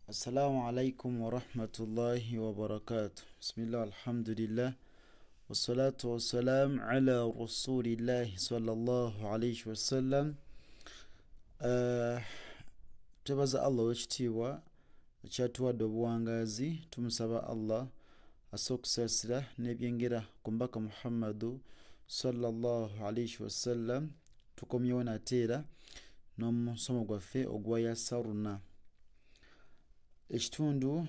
السلام عليكم ورحمة الله وبركاته. بسم الله الحمد لله والصلاة والسلام على رسول الله صلى الله عليه وسلم. Tubaza Allah wekitiibwa ekyatuwadde obuwangazi, tumusaba Allah asse okusaasira n'ebyengera ku mbaka Muhammadu sallallahu alaihi wasallam. Tukomyewo nate era n'omusomo gwaffe ogwa Yasaruna. Ekitundu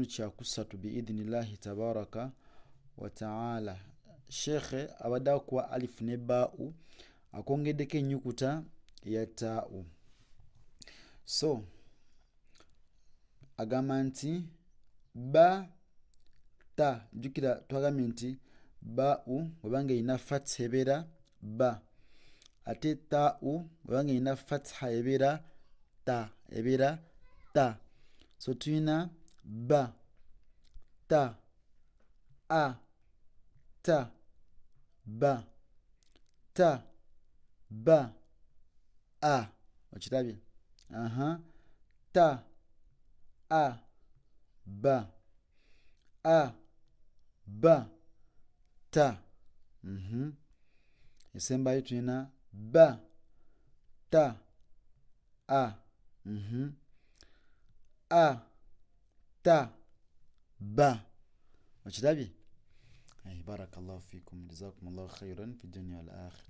kya kusatu biidhinillahi tabaraka wa taala. Shekhe abadde akuwa alifu ne baau akongeddeko ennyukuta ya taau. So agamba nti ba ta, jjukira twagambye nti baau webanga erina fatha ebeera ba, ate taau webanga erina fatha ebeera ta. So tulina ba, ta, a, ta, ba, ta, ba, a. Okirabye? Ta, a, ba, a, ba, ta. Esembayo tulina ba, ta, a, a, ta, ba. Okirabye? Barakallahu fikum, jazakumullahu khairan fi dunya wal akhirah.